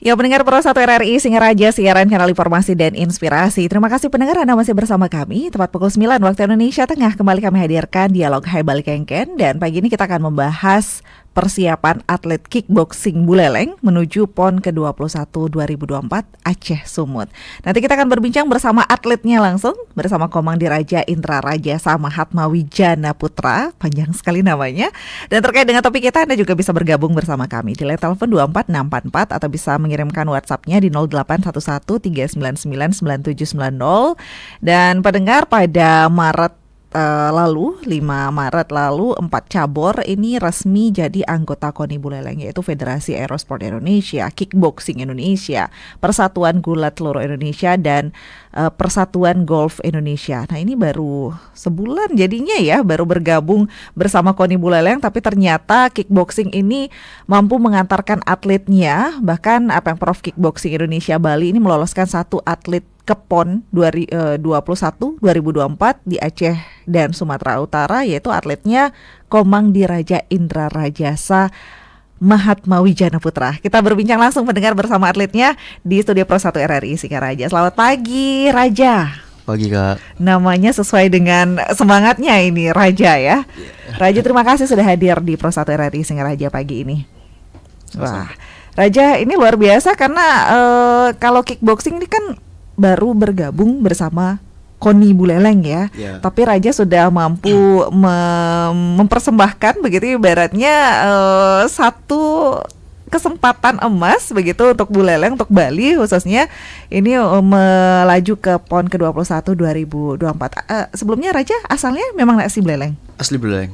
Ya, pendengar Pro 1 RRI Singaraja, siaran kanal informasi dan inspirasi. Terima kasih pendengar Anda masih bersama kami. Tepat pukul 9 waktu Indonesia Tengah kembali kami hadirkan Dialog Hai Balik Kengken. Dan pagi ini kita akan membahas persiapan atlet kickboxing Buleleng menuju PON ke-21 2024 Aceh Sumut. Nanti kita akan berbincang bersama atletnya langsung, bersama Komang Diraja Indra Raja Samahatma Wijana Putra, panjang sekali namanya. Dan terkait dengan topik kita, Anda juga bisa bergabung bersama kami di line telepon 24644 atau bisa mengirimkan WhatsApp-nya di 0811 399 9790. Dan pendengar, pada Maret lalu 5 Maret lalu 4 cabur ini resmi jadi anggota KONI Buleleng, yaitu Federasi Aerosport Indonesia, Kickboxing Indonesia, Persatuan Gulat Seluruh Indonesia, dan Persatuan Golf Indonesia. Nah, ini baru sebulan jadinya ya, baru bergabung bersama KONI Buleleng, tapi ternyata kickboxing ini mampu mengantarkan atletnya, bahkan Prof Kickboxing Indonesia Bali ini meloloskan satu atlet ke PON 2021 2024 di Aceh dan Sumatera Utara, yaitu atletnya Komang Diraja Indra Rajasa Mahatma Wijana Putra. Kita berbincang langsung pendengar bersama atletnya di studio Pro 1 RRI Singaraja. Selamat pagi Raja. Pagi Kak. Namanya sesuai dengan semangatnya ini, Raja ya. Raja, terima kasih sudah hadir di Pro 1 RRI Singaraja pagi ini. Wah, Raja ini luar biasa karena kalau kickboxing ini kan baru bergabung bersama KONI Buleleng ya. Tapi Raja sudah mampu mempersembahkan begitu ibaratnya satu kesempatan emas begitu untuk Buleleng, untuk Bali khususnya, ini melaju ke PON ke-21 2024. Sebelumnya Raja asalnya memang asli Buleleng? Asli Buleleng,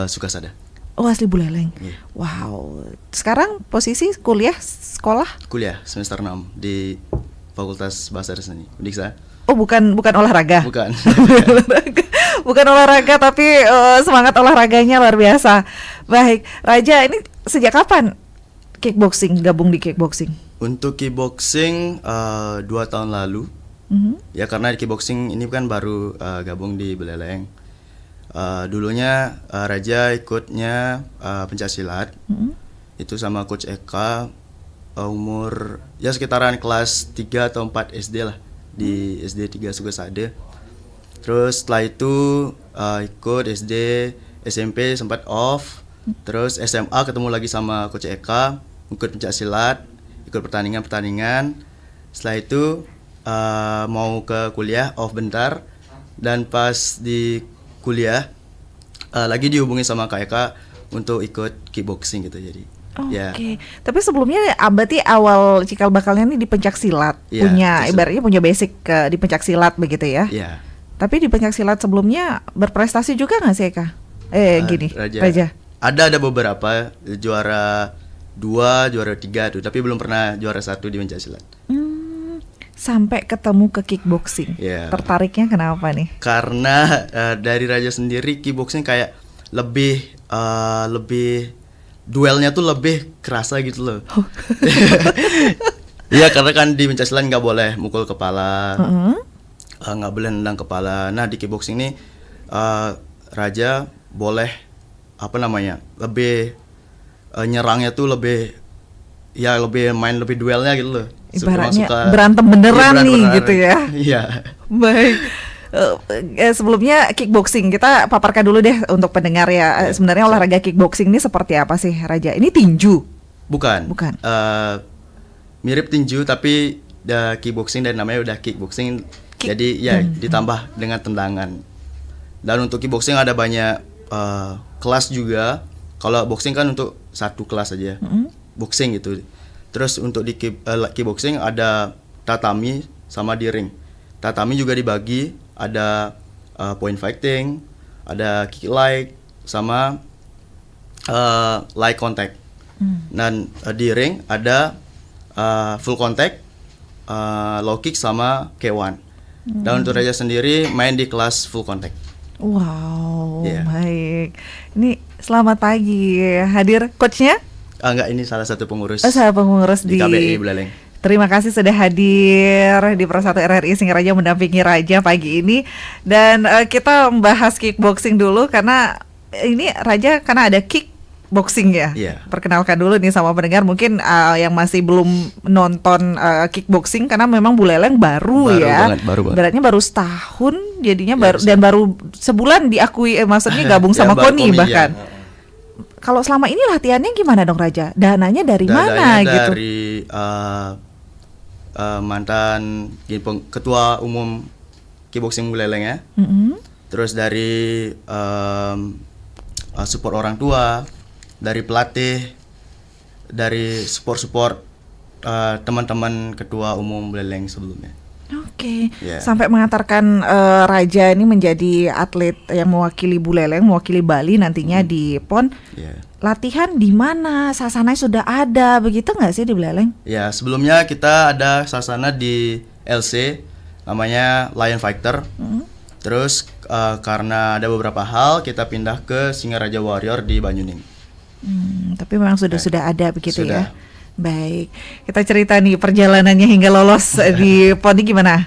Sukasada. Oh, asli Buleleng. Wow. Sekarang posisi sekolah? Kuliah semester 6 di Fakultas Bahasa dan Seni Undiksa. Oh, bukan olahraga. Bukan. Bukan olahraga, tapi semangat olahraganya luar biasa. Baik, Raja, ini sejak kapan gabung di kickboxing? Untuk kickboxing 2 tahun lalu. Ya, karena di kickboxing ini kan baru gabung di Buleleng. Dulunya Raja ikutnya pencaksilat. Itu sama Coach Eka. Umur ya sekitaran kelas 3 atau 4 SD lah, di SD 3 Sukasada. Terus setelah itu ikut SD, SMP sempat off. Terus SMA ketemu lagi sama Coach Eka, ikut pencaksilat, ikut pertandingan. Setelah itu mau ke kuliah, off bentar. Dan pas di kuliah lagi dihubungi sama Kak Eka untuk ikut kickboxing gitu jadi. Oke. Tapi sebelumnya berarti awal cikal bakalnya ini di pencaksilat, ibaratnya punya basic di pencaksilat begitu ya? Iya. Tapi di pencaksilat sebelumnya berprestasi juga nggak sih Eka? Raja. Ada beberapa juara 2, juara 3 tuh, tapi belum pernah juara 1 di pencaksilat. Sampai ketemu ke kickboxing. Tertariknya kenapa nih? Karena dari Raja sendiri kickboxing kayak lebih duelnya tuh lebih kerasa gitu loh. Iya, karena kan di pencaksilat nggak boleh mukul kepala, nggak boleh nendang kepala. Nah, di kickboxing ini Raja boleh lebih nyerangnya tuh lebih main lebih duelnya gitu loh. Ibaratnya berantem beneran nih gitu ya. Iya. Baik. Sebelumnya kickboxing kita paparkan dulu deh untuk pendengar ya. Sebenarnya olahraga kickboxing ini seperti apa sih, Raja? Ini tinju? Bukan. Mirip tinju tapi kickboxing dan namanya udah kickboxing. Jadi ya ditambah dengan tendangan. Dan untuk kickboxing ada banyak kelas juga. Kalau boxing kan untuk satu kelas aja. Boxing gitu. Terus untuk di kickboxing ada tatami sama di ring. Tatami juga dibagi, ada point fighting, ada kick leg, sama light contact. Dan di ring ada full contact, low kick sama K1. Dan untuk Raja sendiri main di kelas full contact. Wow, baik. Ini selamat pagi. Hadir coachnya? Enggak, ini salah satu pengurus. Salah pengurus di KBI Buleleng. Terima kasih sudah hadir di Pro 1 RRI Singaraja mendampingi Raja pagi ini. Dan kita membahas kickboxing dulu karena ini Raja karena ada kick kickboxing ya. Iya. Perkenalkan dulu nih sama pendengar mungkin yang masih belum nonton kickboxing karena memang Buleleng baru ya. Baru banget. Beratnya baru setahun jadinya Ya, baru dan baru sebulan diakui maksudnya gabung Ya, sama baru KONI KONI, bahkan. ya. Kalau selama ini latihannya gimana dong Raja? Dananya dari mana Dananya gitu? dari mantan ketua umum kickboxing Buleleng ya. Mm-mm. Terus dari support orang tua, dari pelatih, dari support teman-teman ketua umum Buleleng sebelumnya. Oke, Yeah. sampai mengantarkan Raja ini menjadi atlet yang mewakili Buleleng, mewakili Bali nantinya di PON. Ya. Latihan di mana? Sasananya sudah ada, begitu nggak sih di Buleleng? Ya, sebelumnya kita ada sasana di LC namanya Lion Fighter. Terus karena ada beberapa hal kita pindah ke Singaraja Warrior di Banyuning. Tapi memang sudah ada begitu Sudah. ya. Baik, kita cerita nih perjalanannya hingga lolos di PON ini gimana?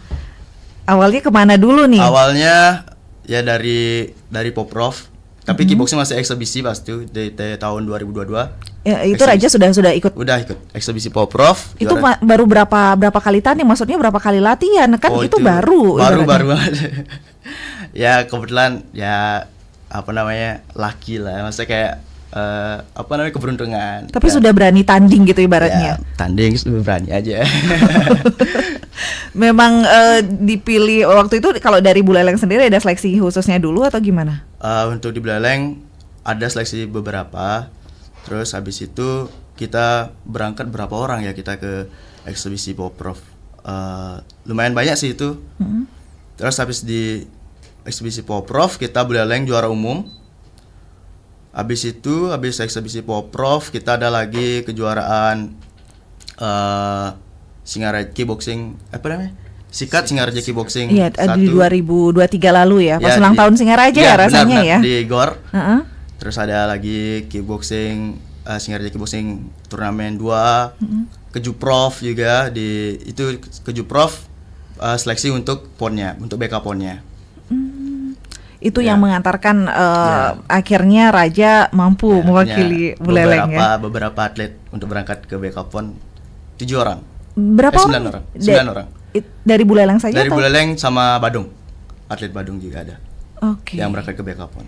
Awalnya kemana dulu nih? Awalnya ya dari Poprov, tapi kickboxing masih eksebisi pas itu di tahun 2022. Ya, itu Raja sudah ikut. Udah ikut eksebisi Poprov. Itu juara. baru berapa kali tanding? Maksudnya berapa kali latihan? Kan itu baru. Baru ibaratnya. banget. Ya kebetulan ya apa namanya laki lah, maksudnya kayak apa namanya keberuntungan. Tapi Ya. sudah berani tanding gitu ibaratnya. Ya, tanding sudah berani aja. Memang dipilih waktu itu kalau dari Buleleng sendiri ada seleksi khususnya dulu atau gimana? Untuk di Buleleng ada seleksi beberapa. Terus habis itu kita berangkat berapa orang ya kita ke eksebisi Poprov. Lumayan banyak sih itu. Terus habis di eksebisi Poprov kita Buleleng juara umum. Habis eksebisi Poprov kita ada lagi kejuaraan Singaraja Kickboxing apa namanya? Sikat Singaraja Kickboxing. Iya, di 2023 lalu ya. Pas Ya, ulang tahun Singaraja ya rasanya benar, ya. di GOR. Heeh. Terus ada lagi kickboxing Singaraja Kickboxing turnamen 2, Kejuprov juga itu Kejuprov seleksi untuk ponnya, untuk BK ponnya. Itu Ya. yang mengantarkan akhirnya Raja mampu Ya, mewakili punya Buleleng ya. beberapa atlet untuk berangkat ke BK pon 7 orang. Berapa 9 orang. 9 orang. Dari Buleleng saja Dari atau? Buleleng sama Badung. Atlet Badung juga ada Oke. yang berangkat ke BK pon.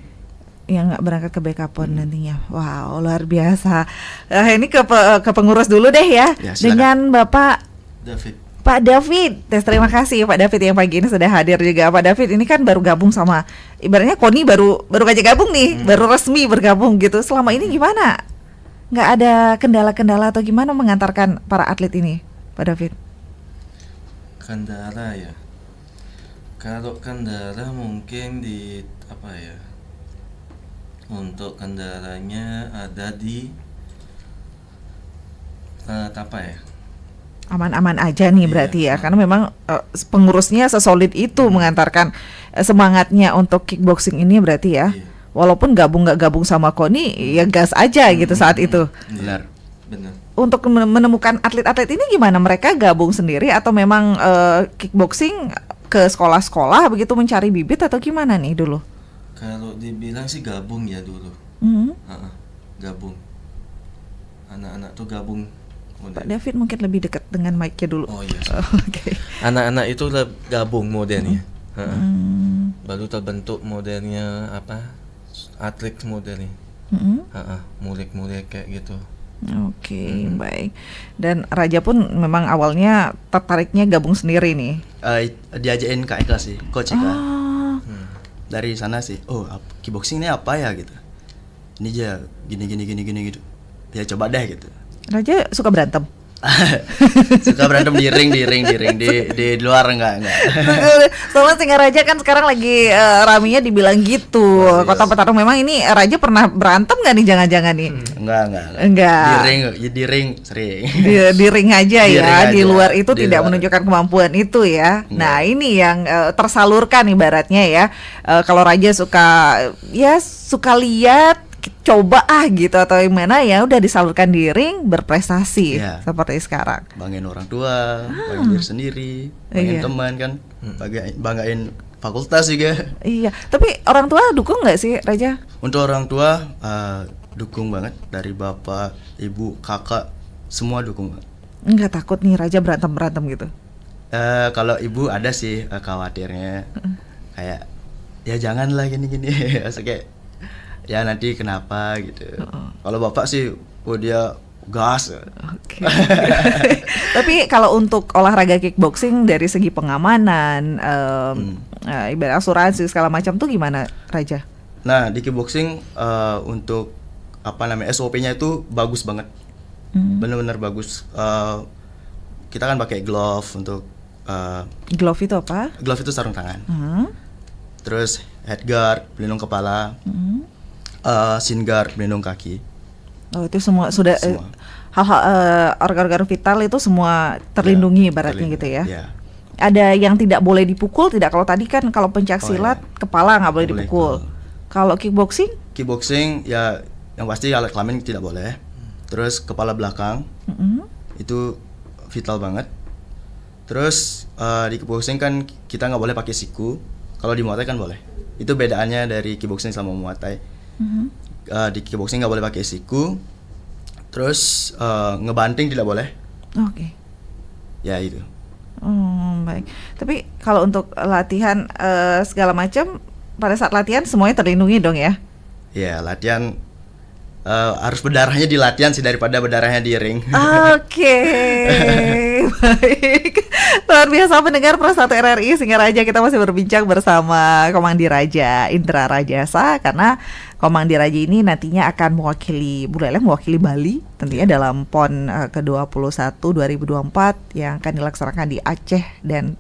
Yang nggak berangkat ke BK PON nantinya. Wow, luar biasa. Ini ke pengurus dulu deh ya. Ya, silakan. Dengan Bapak David. Pak David. Terima kasih Pak David yang pagi ini sudah hadir juga. Pak David ini kan baru gabung sama ibaratnya KONI baru aja gabung nih, baru resmi bergabung gitu. Selama ini gimana? Nggak ada kendala-kendala atau gimana mengantarkan para atlet ini, Pak David? Kendala ya. Kalau kendala mungkin di apa ya? Untuk kendalanya ada di apa ya? Aman-aman aja nih Iya, berarti ya, karena memang pengurusnya sesolid itu mengantarkan semangatnya untuk kickboxing ini berarti ya. Iya. Walaupun nggak gabung sama KONI ya gas aja gitu saat itu. Benar. Benar. Untuk menemukan atlet-atlet ini gimana? Mereka gabung sendiri atau memang kickboxing ke sekolah-sekolah begitu mencari bibit atau gimana nih dulu? Kalau dibilang sih gabung ya dulu. Mhm. Gabung. Anak-anak tuh gabung. Pak David mungkin lebih dekat dengan mic-nya dulu. Oh iya. Oke. Anak-anak itu gabung modelnya. Hmm. Baru terbentuk modelnya apa? Atlet modelnya. Mhm. Mulik-mulik kayak gitu. Oke, baik. Dan Raja pun memang awalnya tertariknya gabung sendiri nih. Diajakin Kak Eka sih, coach Eka. Ah, Dari sana sih, kickboxing ini apa ya gitu. Ini aja gini gitu. Ya coba deh gitu. Raja suka berantem. Suka berantem di ring di luar enggak. Soalnya Singaraja kan sekarang lagi raminya dibilang gitu. Oh, Kota yes. Petarung memang ini Raja pernah berantem nggak nih jangan-jangan nih? Enggak. Enggak. Di ring sering. Di ring aja Di ya, ring di aja, luar itu di tidak luar. menunjukkan kemampuan itu ya. Enggak. Nah ini yang tersalurkan ibaratnya ya. Kalau Raja suka lihat, coba gitu atau gimana ya udah disalurkan di ring berprestasi Iya. seperti sekarang. Banggain orang tua, banggain diri sendiri, banggain Iya. teman kan, banggain fakultas juga. Iya, tapi orang tua dukung nggak sih Raja? Untuk orang tua dukung banget dari bapak, ibu, kakak, semua dukung banget. Nggak takut nih Raja berantem gitu? Kalau ibu ada sih khawatirnya, kayak ya janganlah gini-gini, kayak ya nanti kenapa gitu. Kalau bapak sih, dia gas. Oke. Tapi kalau untuk olahraga kickboxing dari segi pengamanan, ibarat asuransi segala macam tuh gimana Raja? Nah di kickboxing untuk SOP-nya itu bagus banget, bener-bener bagus. Kita kan pakai glove untuk Glove itu apa? glove itu sarung tangan. Terus headguard pelindung kepala, shin guard pelindung kaki. Oh itu semua sudah Semua. hal-hal organ-organ vital itu semua terlindungi ibaratnya terlindungi, gitu ya. ya. Ada yang tidak boleh dipukul tidak? Kalau tadi kan kalau pencak silat kepala nggak boleh Nggak boleh dipukul. Kalau kickboxing? Kickboxing ya yang pasti alat kelamin tidak boleh. Terus kepala belakang itu vital banget. Terus di kickboxing kan kita nggak boleh pakai siku. Kalau di Muay Thai kan boleh. Itu bedaannya dari kickboxing sama Muay Thai. Di kickboxing nggak boleh pakai siku. Terus ngebanting tidak boleh. Oke. Ya itu. Baik. Tapi kalau untuk latihan segala macam pada saat latihan semuanya terlindungi dong ya? Ya latihan harus berdarahnya di latihan sih daripada berdarahnya di ring. Oke, baik. Luar biasa pendengar Pro 1 RRI Singa Raja, kita masih berbincang bersama Komangdi Raja Indra Rajasa, karena Komangdi Raja ini nantinya akan mewakili Buleleng, mewakili Bali tentunya dalam PON ke-21 2024 yang akan dilaksanakan di Aceh dan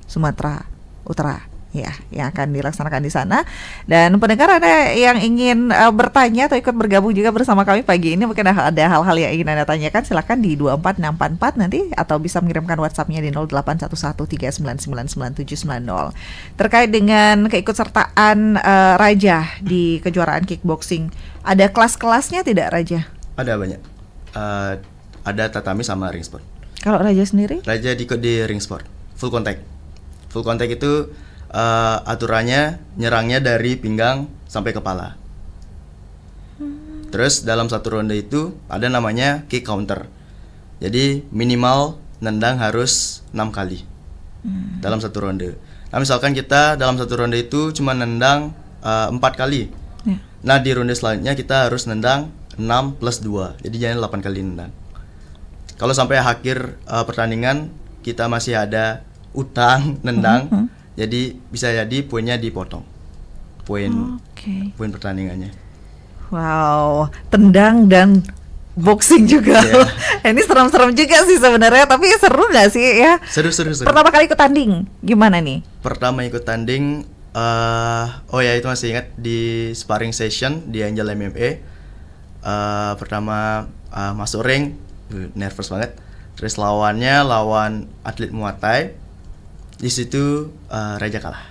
Sumatera Utara. Ya, yang akan dilaksanakan di sana. Dan pendengar ada yang ingin bertanya atau ikut bergabung juga bersama kami pagi ini, mungkin ada hal-hal yang ingin Anda tanyakan, silakan di 24644 nanti, atau bisa mengirimkan WhatsApp-nya di 081139999790 terkait dengan keikutsertaan Raja di kejuaraan kickboxing. Ada kelas-kelasnya tidak Raja? Ada banyak. Ada tatami sama ring sport. Kalau Raja sendiri? Raja ikut di ring sport, full contact. Full contact itu aturannya nyerangnya dari pinggang sampai kepala. Terus dalam satu ronde itu ada namanya kick counter. Jadi minimal nendang harus 6 kali dalam satu ronde. Nah misalkan kita dalam satu ronde itu cuma nendang 4 kali. Nah di ronde selanjutnya kita harus nendang 6 plus 2. Jadi jangan 8 kali nendang. Kalau sampai akhir pertandingan kita masih ada utang nendang, jadi bisa jadi poinnya dipotong. Poin pertandingannya. Wow, tendang dan boxing juga. Ini serem-serem juga sih sebenarnya, tapi seru nggak sih ya? Seru. Pertama kali ikut tanding, gimana nih? Pertama ikut tanding, itu masih ingat di sparring session di Angel MMA. Pertama masuk ring, nervous banget. Terus lawan atlet Muay Thai. Di situ Raja kalah.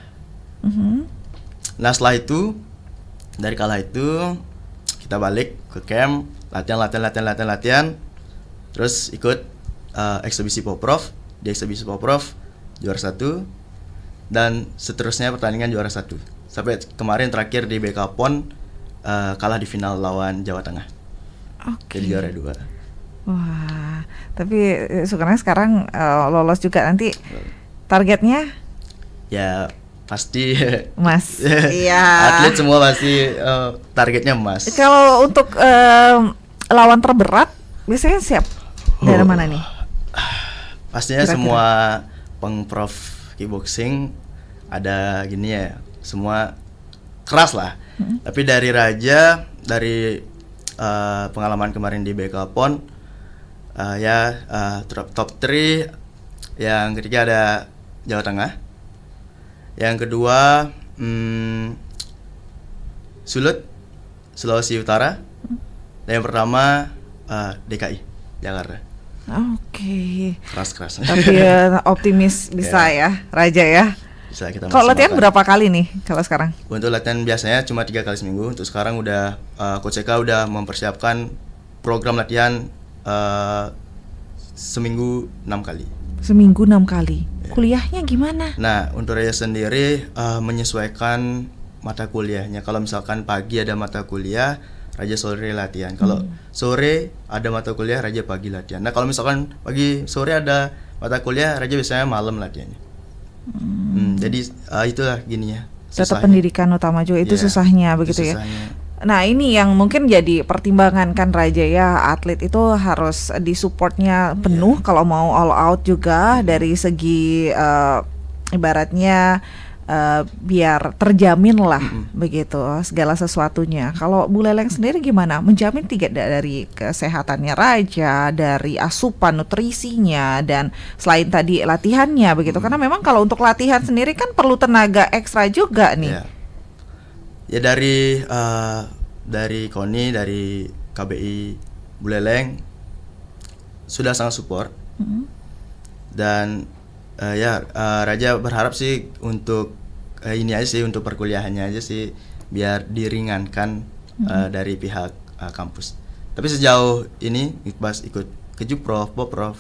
Nah setelah itu, dari kalah itu kita balik ke camp, latihan. Terus ikut eksebisi Poprov. Di eksebisi Poprov juara 1, dan seterusnya pertandingan juara 1. Sampai kemarin terakhir di BK PON kalah di final lawan Jawa Tengah. Jadi juara 2. Wah, tapi syukurnya sekarang lolos juga. Nanti targetnya? Ya pasti emas. Iya. Atlet semua pasti targetnya emas. Kalau untuk lawan terberat biasanya siap dari mana nih? Pastinya Kira-kira. semua pengprof kickboxing ada gini ya, semua keras lah. Tapi dari Raja, dari pengalaman kemarin di BK PON, top 3. Yang ketiga ada Jawa Tengah. Yang kedua Sulut, Sulawesi Utara. Dan yang pertama DKI, Jakarta. Oke. Keras. Tapi optimis bisa ya Raja ya. Bisa kita Kalau latihan maksimalkan. berapa kali nih kalau sekarang? Untuk latihan biasanya cuma 3 kali seminggu. Untuk sekarang udah Coach Eka udah mempersiapkan program latihan seminggu 6 kali. Seminggu 6 kali. Kuliahnya gimana? Nah, untuk Raja sendiri menyesuaikan mata kuliahnya. Kalau misalkan pagi ada mata kuliah, Raja sore latihan. Kalau sore ada mata kuliah, Raja pagi latihan. Nah kalau misalkan pagi sore ada mata kuliah, Raja biasanya malam latihannya. Jadi itulah gininya. Tetap susahnya. pendidikan utama juga itu Iya, susahnya itu begitu ya. susahnya. Nah ini yang mungkin jadi pertimbangan kan Raja ya, atlet itu harus disupportnya penuh kalau mau all out juga dari segi ibaratnya biar terjamin lah begitu segala sesuatunya. Kalau Bu Leleng sendiri gimana? Menjamin tidak dari kesehatannya Raja, dari asupan nutrisinya dan selain tadi latihannya begitu. Karena memang kalau untuk latihan sendiri kan perlu tenaga ekstra juga nih. Ya, ya dari KONI, dari KBI Buleleng sudah sangat support. Dan Raja berharap sih untuk ini aja sih, untuk perkuliahannya aja sih biar diringankan dari pihak kampus. Tapi sejauh ini pas ikut Kejupprov, Poprov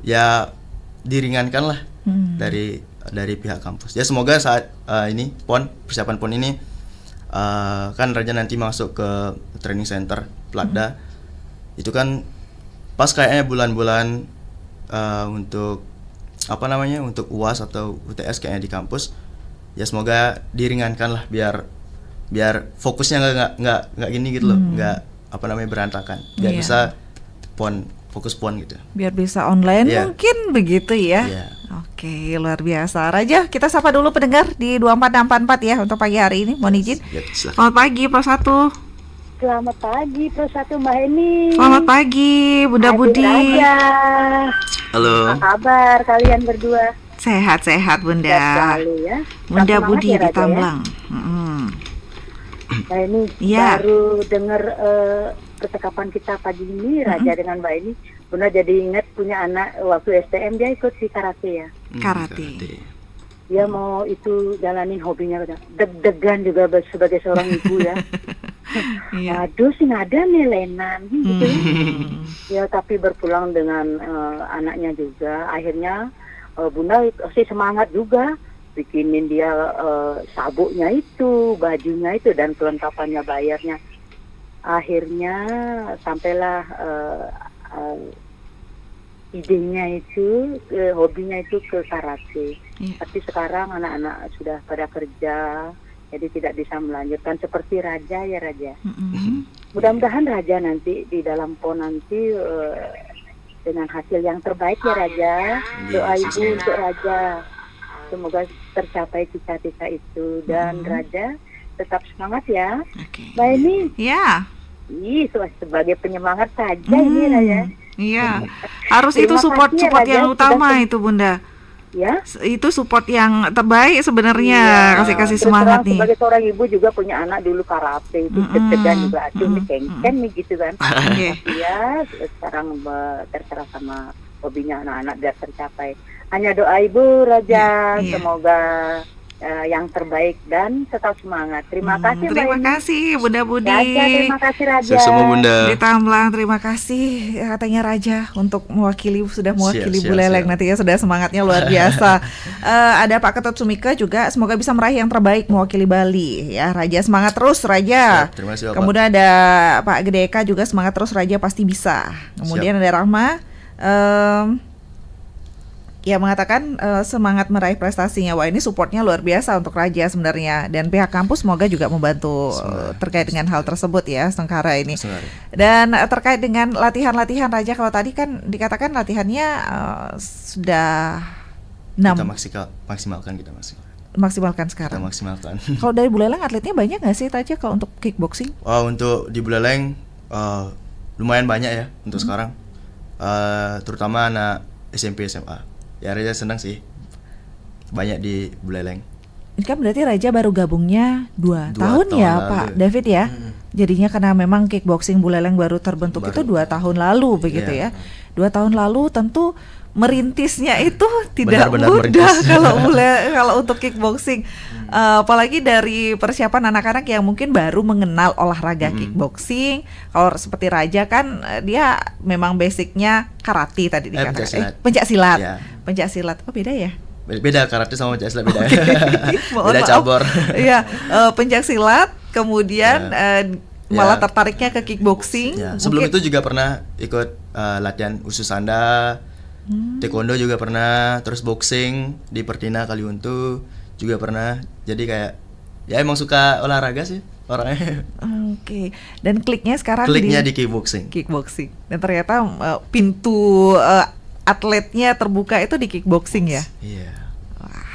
ya diringankan lah dari pihak kampus. Ya semoga saat ini persiapan PON ini kan Raja nanti masuk ke training center Platda. Itu kan pas kayaknya bulan-bulan untuk untuk UAS atau UTS kayaknya di kampus. Ya semoga diringankan lah biar fokusnya nggak gini gitu loh, nggak berantakan. Biar bisa fokus PON gitu. Biar bisa online mungkin begitu ya. Oke, luar biasa. Raja, kita sapa dulu pendengar di 24644 ya untuk pagi hari ini. Mohon izin. Selamat pagi Pro 1. Selamat pagi Pro 1 Mbak Eni. Selamat pagi Bunda Budi. Raja. Halo. Apa kabar kalian berdua? Sehat-sehat Bunda. Sehat selalu ya. Bunda Semangat Budi ya, di Raja, Tamblang. Mbak Eni baru dengar percakapan kita pagi ini Raja dengan Mbak Eni. Bunda jadi ingat punya anak waktu STM dia ikut si karate ya. Karate. Dia mau itu jalanin hobinya, deg-degan juga sebagai seorang ibu ya. Aduh sih ada nih Lenan gitu. Ya tapi berpulang dengan anaknya juga. Akhirnya Bunda sih semangat juga bikinin dia sabuknya itu, bajunya itu dan kelengkapannya bayarnya. Akhirnya sampailah idenya itu, hobinya itu ke karate. Tapi sekarang anak-anak sudah pada kerja, jadi tidak bisa melanjutkan seperti Raja ya Raja. Mudah-mudahan Raja nanti di dalam PON nanti dengan hasil yang terbaik ya Raja. Doa ibu untuk Raja, semoga tercapai cita-cita itu dan Raja tetap semangat ya. Mbak ini sebagai penyemangat saja ini Raja. Iya, harus itu support yang utama itu Bunda. Ya, itu support yang terbaik sebenarnya, kasih semangat nih. Sebagai seorang ibu juga punya anak dulu karate itu deg-degan juga, aduh nih kengken nih gitu kan. Tapi ya sekarang terserah sama hobinya anak-anak biar tercapai. Hanya doa ibu Raja, semoga yang terbaik dan tetap semangat. Terima kasih Mbak. Terima kasih Bunda Budi. Raja, terima kasih Raja. Semua Bunda. Di Tamblang, terima kasih katanya Raja untuk mewakili Bu Leleng nanti ya, sudah semangatnya luar biasa. Ada Pak Ketut Sumika juga, semoga bisa meraih yang terbaik mewakili Bali ya. Raja semangat terus Raja. Terima kasih Bapak. Kemudian ada Pak Gedeka juga, semangat terus Raja, pasti bisa. Kemudian ada Rahma ya mengatakan semangat meraih prestasinya. Wah ini supportnya luar biasa untuk Raja sebenarnya. Dan pihak kampus semoga juga membantu terkait dengan hal tersebut ya, Sengkara ini. Dan terkait dengan latihan-latihan Raja, kalau tadi kan dikatakan latihannya sudah 6. Kita maksimalkan sekarang. Kita maksimalkan. Kalau dari Bu Leleng atletnya banyak nggak sih Raja kalau untuk kickboxing? Untuk di Buleleng lumayan banyak ya untuk sekarang. Terutama anak SMP SMA. Ya Raja senang sih banyak di Buleleng. Ini kan berarti Raja baru gabungnya 2 tahun ya lalu. Pak David ya. Jadinya karena memang kickboxing Buleleng baru terbentuk itu 2 tahun lalu begitu ya. 2 tahun lalu tentu merintisnya itu tidak mudah kalau untuk kickboxing. Apalagi dari persiapan anak-anak yang mungkin baru mengenal olahraga kickboxing. Kalau seperti Raja kan dia memang basicnya karate tadi dikatakan. Pencak silat. Pencak silat. Oh beda ya? Beda karate sama pencak silat beda. Beda cabur. Iya, pencak silat kemudian malah tertariknya ke kickboxing. Ya, sebelum itu juga pernah ikut latihan ususanda, taekwondo juga pernah, terus boxing di Pertina Kaliuntu juga pernah. Jadi kayak ya emang suka olahraga sih orangnya. Oke. Dan kliknya sekarang di kickboxing. Kickboxing. Dan ternyata pintu atletnya terbuka itu di kickboxing ya. Iya.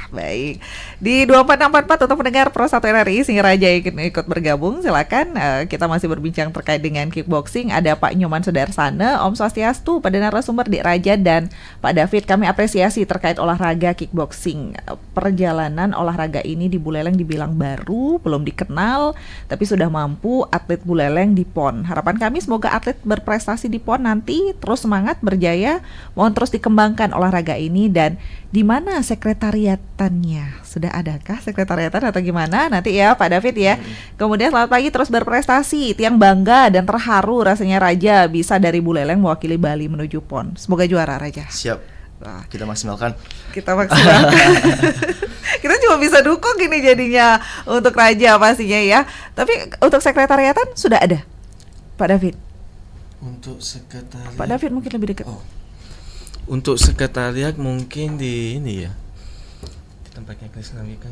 Baik, di 2464 untuk mendengar Pro 1 RRI Singa Raja ikut bergabung, silakan. Kita masih berbincang terkait dengan kickboxing. Ada Pak Nyoman Sudarsana, Om Swastiastu, pada narasumber di Raja, dan Pak David. Kami apresiasi terkait olahraga kickboxing. Perjalanan olahraga ini di Buleleng dibilang baru, belum dikenal, tapi sudah mampu atlet Buleleng di PON. Harapan kami semoga atlet berprestasi di PON nanti terus semangat, berjaya. Mohon terus dikembangkan olahraga ini. Dan di mana sekretariatannya? Sudah adakah sekretariatan atau gimana? Nanti ya Pak David ya. Kemudian selamat pagi, terus berprestasi. Tiang bangga dan terharu rasanya Raja bisa dari Buleleng mewakili Bali menuju PON. Semoga juara Raja. Siap. Kita maksimalkan. Kita cuma bisa dukung gini jadinya untuk Raja pastinya ya. Tapi untuk sekretariatan sudah ada Pak David. Untuk sekretariat. Pak David mungkin lebih dekat. Untuk sekretariat mungkin di ini ya, di tempatnya Krisnawika.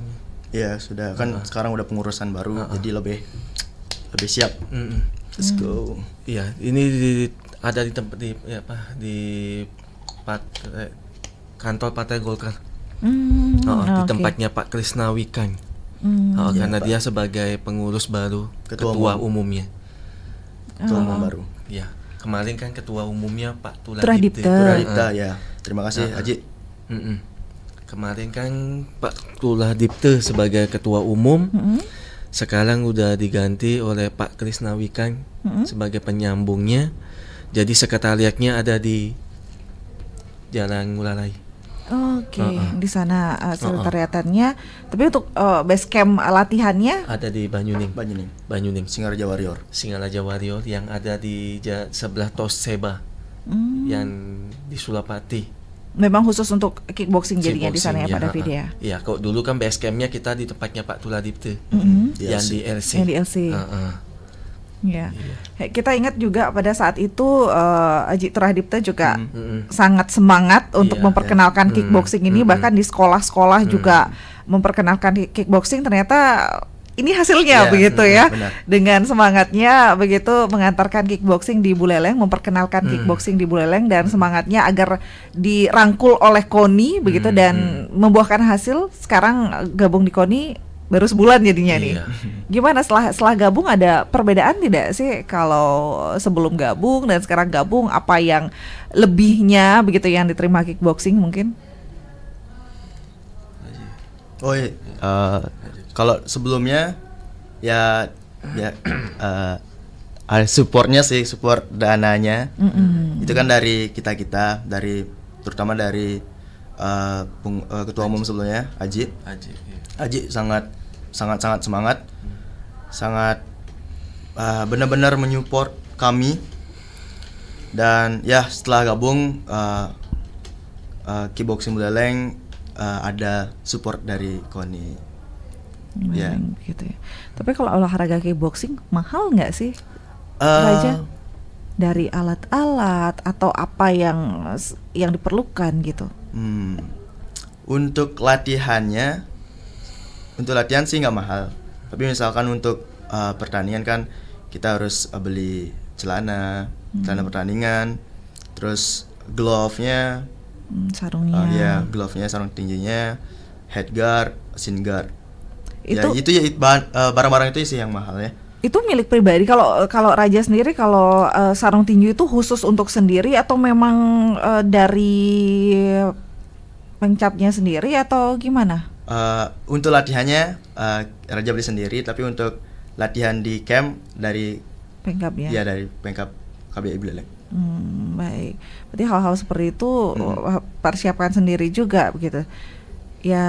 Ya sudah kan sekarang udah pengurusan baru, jadi lebih siap. Let's go. Iya, ini ada di tempat kantor Partai Golkar. Di tempatnya Pak Krisnawika. Karena dia sebagai pengurus baru, ketua umumnya. Ketua umum baru. Ya. Kemarin kan ketua umumnya Pak Tuladipta ya. Terima kasih Haji. Kemarin kan Pak Tuladipta sebagai ketua umum. Sekarang udah diganti oleh Pak Krisnawika sebagai penyambungnya. Jadi sekretariatnya ada di Jalan Ngurah Oke, di sana sekretariatannya. Tapi untuk base camp latihannya ada di Banyuning. Singaraja Warrior yang ada di sebelah Toseba, yang di Sulapati. Memang khusus untuk kickboxing jadinya di sana ya Pak David ya. Iya, kok dulu kan base campnya kita di tempatnya Pak Tuladipta, yang di LC. Yang di LC. Ya. Kita ingat juga pada saat itu Haji Tuladipta juga sangat semangat untuk memperkenalkan kickboxing ini, bahkan di sekolah-sekolah juga memperkenalkan kickboxing. Ternyata ini hasilnya begitu ya. Benar. Dengan semangatnya begitu mengantarkan kickboxing di Buleleng, memperkenalkan kickboxing di Buleleng, dan semangatnya agar dirangkul oleh KONI begitu, dan membuahkan hasil. Sekarang gabung di KONI baru sebulan jadinya nih. Gimana setelah gabung, ada perbedaan tidak sih kalau sebelum gabung dan sekarang gabung? Apa yang lebihnya begitu yang diterima kickboxing mungkin? Kalau sebelumnya ya ada supportnya sih, support dananya. Itu kan dari kita terutama dari ketua umum sebelumnya Haji sangat semangat, sangat benar-benar menyupport kami. Dan ya setelah gabung kickboxing Buleleng ada support dari KONI. Gitu ya. Tapi kalau olahraga kickboxing mahal nggak sih Raja? Dari alat-alat atau apa yang diperlukan gitu? Untuk latihan sih nggak mahal. Tapi misalkan untuk pertandingan kan kita harus beli celana pertandingan, terus glove-nya, sarungnya. glove-nya, sarung tinjunya, headguard, shin guard. Itu barang-barang itu sih yang mahal ya. Itu milik pribadi. Kalau Raja sendiri, kalau sarung tinju itu khusus untuk sendiri atau memang dari pengcapnya sendiri atau gimana? Untuk latihannya Raja beli sendiri, tapi untuk latihan di camp dari pengcapnya. Ya, dari pengcap KBI Buleleng. Baik. Berarti hal-hal seperti itu persiapkan sendiri juga begitu. Ya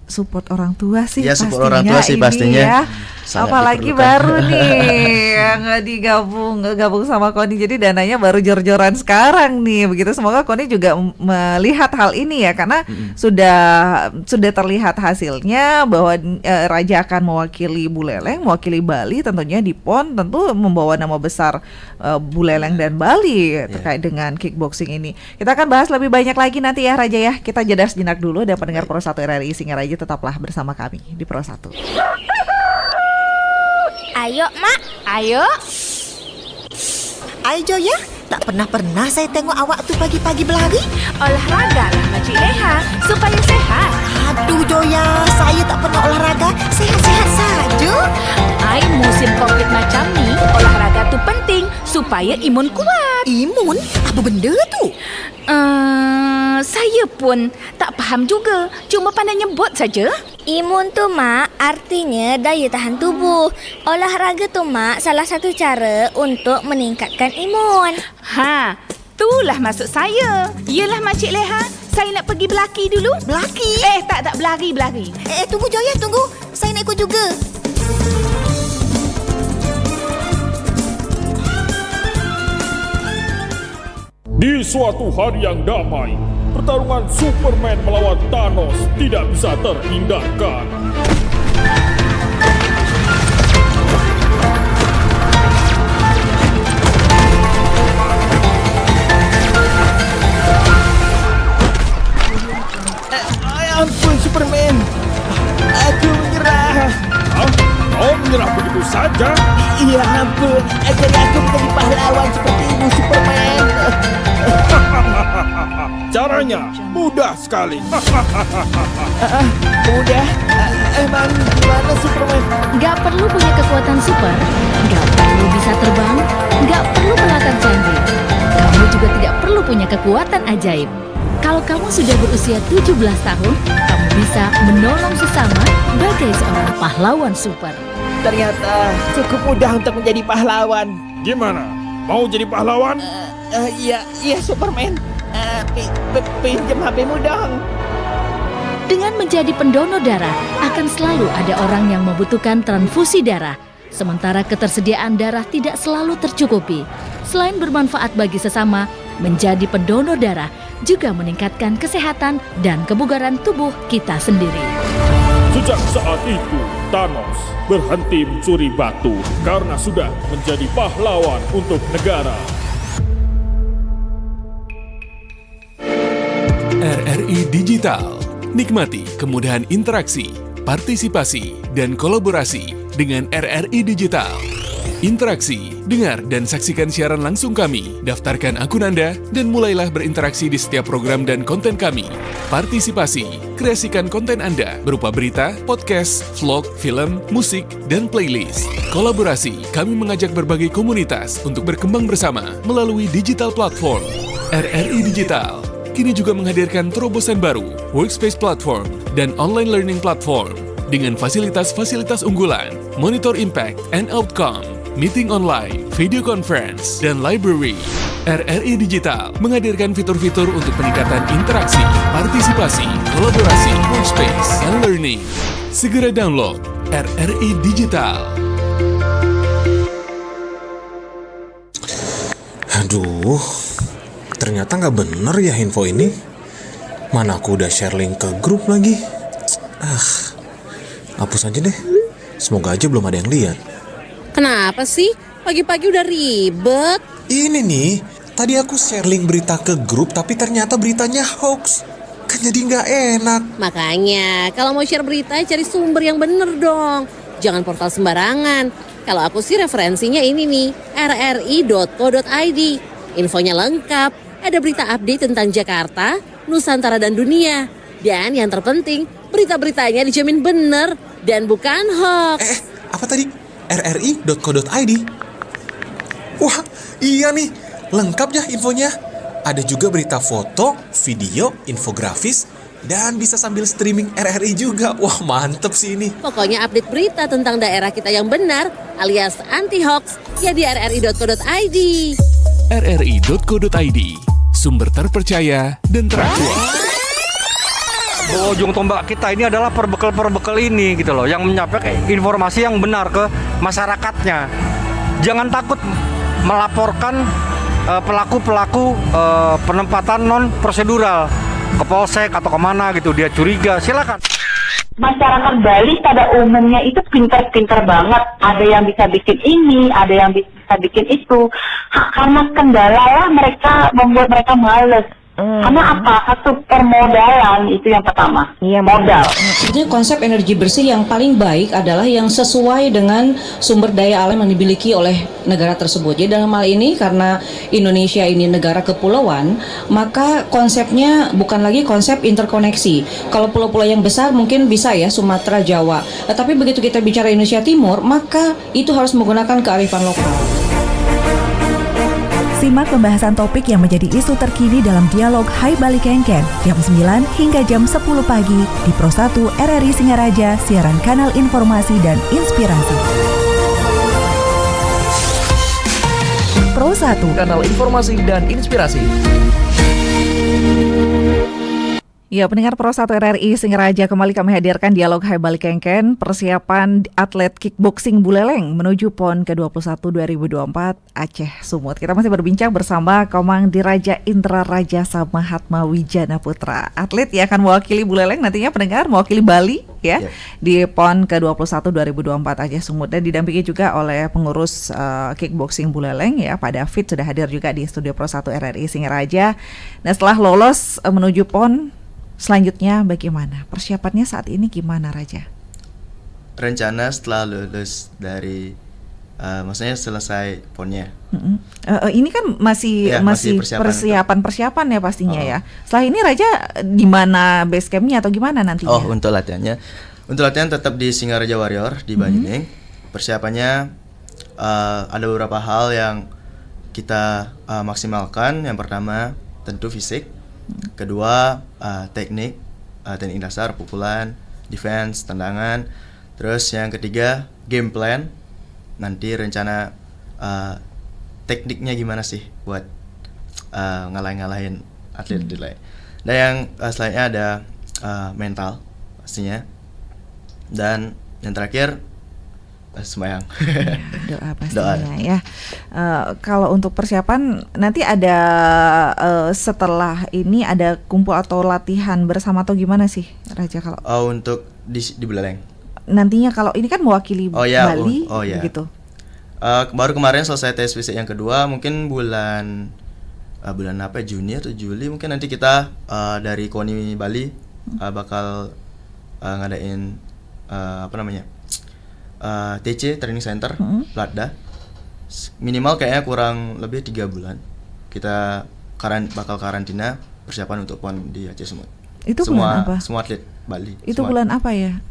support orang tua sih Ya, pastinya. support orang tua sih ini pastinya. ya. Sangat Apalagi diperlukan. baru nih yang gabung sama Koni, jadi dananya baru jor-joran sekarang nih. Begitu, semoga Koni juga melihat hal ini ya, karena sudah terlihat hasilnya bahwa Raja akan mewakili Buleleng, mewakili Bali tentunya di PON, tentu membawa nama besar Buleleng dan Bali terkait dengan kickboxing ini. Kita akan bahas lebih banyak lagi nanti ya Raja ya. Kita jeda sejenak dulu, dan pendengar Pro 1 RRI Singaraja tetaplah bersama kami di Pro 1. Ayo mak, ayo. Ayo Joya, tak pernah saya tengok awak tuh pagi-pagi berlari. Olahraga lah Makcik Leha supaya sehat. Aduh Joya, saya tak pernah olahraga, sehat-sehat saja. Ai musim COVID macam ni, olahraga tu penting supaya imun kuat. Imun? Apa benda tu? Saya pun tak faham juga, cuma pandai nyebut saja. Imun tu mak artinya daya tahan tubuh. Olahraga tu mak salah satu cara untuk meningkatkan imun. Ha, itulah maksud saya. Yelah Makcik Leha, saya nak pergi berlaki dulu. Berlaki? Tak berlari. Tunggu Joya, tunggu. Saya nak ikut juga. Di suatu hari yang damai, pertarungan Superman melawan Thanos tidak bisa terhindarkan. Ampun Superman, aku menyerah. Kau menyerah begitu saja? Iya ampun, ajari aku menjadi pahlawan sepertimu Superman. Caranya mudah sekali. Mudah? Emang gimana Superman? Gak perlu punya kekuatan super, gak perlu bisa terbang, gak perlu peralatan canggih. Kamu juga tidak perlu punya kekuatan ajaib. Kalau kamu sudah berusia 17 tahun, kamu bisa menolong sesama bagai seorang pahlawan super. Ternyata cukup mudah untuk menjadi pahlawan. Gimana? Mau jadi pahlawan? Iya Superman. Pinjam HP-mu dong. Dengan menjadi pendonor darah, akan selalu ada orang yang membutuhkan transfusi darah. Sementara ketersediaan darah tidak selalu tercukupi. Selain bermanfaat bagi sesama, menjadi pendonor darah juga meningkatkan kesehatan dan kebugaran tubuh kita sendiri. Sejak saat itu, Thanos berhenti mencuri batu karena sudah menjadi pahlawan untuk negara. RRI Digital. Nikmati kemudahan interaksi, partisipasi, dan kolaborasi dengan RRI Digital. Interaksi, dengar dan saksikan siaran langsung kami, daftarkan akun Anda, dan mulailah berinteraksi di setiap program dan konten kami. Partisipasi, kreasikan konten Anda berupa berita, podcast, vlog, film, musik, dan playlist. Kolaborasi, kami mengajak berbagai komunitas untuk berkembang bersama melalui digital platform. RRI Digital kini juga menghadirkan terobosan baru, workspace platform, dan online learning platform dengan fasilitas-fasilitas unggulan, monitor impact and outcome, meeting online, video conference, dan library. RRI Digital menghadirkan fitur-fitur untuk peningkatan interaksi, partisipasi, kolaborasi, workspace, dan learning. Segera download RRI Digital. Aduh, ternyata nggak bener ya info ini. Mana aku udah share link ke grup lagi. Hapus aja deh. Semoga aja belum ada yang lihat. Kenapa sih? Pagi-pagi udah ribet. Ini nih, tadi aku share link berita ke grup tapi ternyata beritanya hoax. Kan jadi nggak enak. Makanya, kalau mau share berita cari sumber yang bener dong. Jangan portal sembarangan. Kalau aku sih referensinya ini nih, rri.co.id. Infonya lengkap, ada berita update tentang Jakarta, Nusantara dan dunia. Dan yang terpenting, berita-beritanya dijamin bener dan bukan hoax. Apa tadi? rri.co.id. Wah, iya nih, lengkap ya infonya. Ada juga berita foto, video, infografis, dan bisa sambil streaming RRI juga. Wah, mantep sih ini. Pokoknya update berita tentang daerah kita yang benar alias anti-hoax ya di rri.co.id. rri.co.id, sumber terpercaya dan teraktual. ujung tombak kita ini adalah perbekal ini gitu loh, yang menyampaikan informasi yang benar ke masyarakatnya. Jangan takut melaporkan pelaku-pelaku penempatan non prosedural ke polsek atau kemana gitu, dia curiga, silakan. Masyarakat Bali pada umumnya itu pintar-pintar banget. Ada yang bisa bikin ini, ada yang bisa bikin itu. Karena kendala lah mereka membuat mereka males. Karena apa? Satu permodalan itu yang pertama. Iya, modal. Sebetulnya konsep energi bersih yang paling baik adalah yang sesuai dengan sumber daya alam yang dimiliki oleh negara tersebut. Jadi dalam hal ini karena Indonesia ini negara kepulauan, maka konsepnya bukan lagi konsep interkoneksi. Kalau pulau-pulau yang besar mungkin bisa ya Sumatera, Jawa. Tapi begitu kita bicara Indonesia Timur, maka itu harus menggunakan kearifan lokal. Simak pembahasan topik yang menjadi isu terkini dalam dialog Hai Bali Kengken jam 9 hingga jam 10 pagi di Pro 1 RRI Singaraja, siaran kanal informasi dan inspirasi. Pro 1, kanal informasi dan inspirasi. Ya, pendengar Pro 1 RRI Singaraja, kembali kami hadirkan dialog Hai Bali Kengken, persiapan atlet kickboxing Buleleng menuju PON ke-21 2024 Aceh Sumut. Kita masih berbincang bersama Komang Diraja Indra Raja Samahatma Wijana Putra. Atlet yang akan mewakili Buleleng nantinya, pendengar, mewakili Bali ya, di PON ke-21 2024 Aceh Sumut, dan didampingi juga oleh pengurus kickboxing Buleleng ya, Pak David sudah hadir juga di studio Pro 1 RRI Singaraja. Nah, setelah lolos menuju PON, selanjutnya bagaimana? Persiapannya saat ini gimana, Raja? Rencana setelah lulus dari maksudnya selesai PON-nya. Ini kan masih persiapan ya pastinya ya. Setelah ini Raja di mana base camp-nya atau gimana nantinya? Oh, untuk latihannya. Untuk latihan tetap di Singaraja Warrior di Banyuning. Persiapannya ada beberapa hal yang kita maksimalkan. Yang pertama tentu fisik. Kedua teknik dasar, pukulan, defense, tendangan. Terus yang ketiga game plan. Nanti rencana tekniknya gimana sih buat ngalahin atlet lain. Dan yang selanjutnya ada mental pastinya. Dan yang terakhir sembahyang. Doa pastinya ya. Kalau untuk persiapan nanti ada setelah ini ada kumpul atau latihan bersama atau gimana sih, Raja? Kalau untuk di Buleleng nantinya, kalau ini kan mewakili Bali gitu. Baru kemarin selesai tes fisik yang kedua, mungkin bulan apa, Juni atau Juli mungkin nanti kita dari KONI Bali bakal ngadain TC Training Center Platda. Minimal kayaknya kurang lebih 3 bulan kita bakal karantina persiapan untuk PON di Aceh Sumut. Itu bulan apa? Semua atlet Bali. Itu bulan apa ya?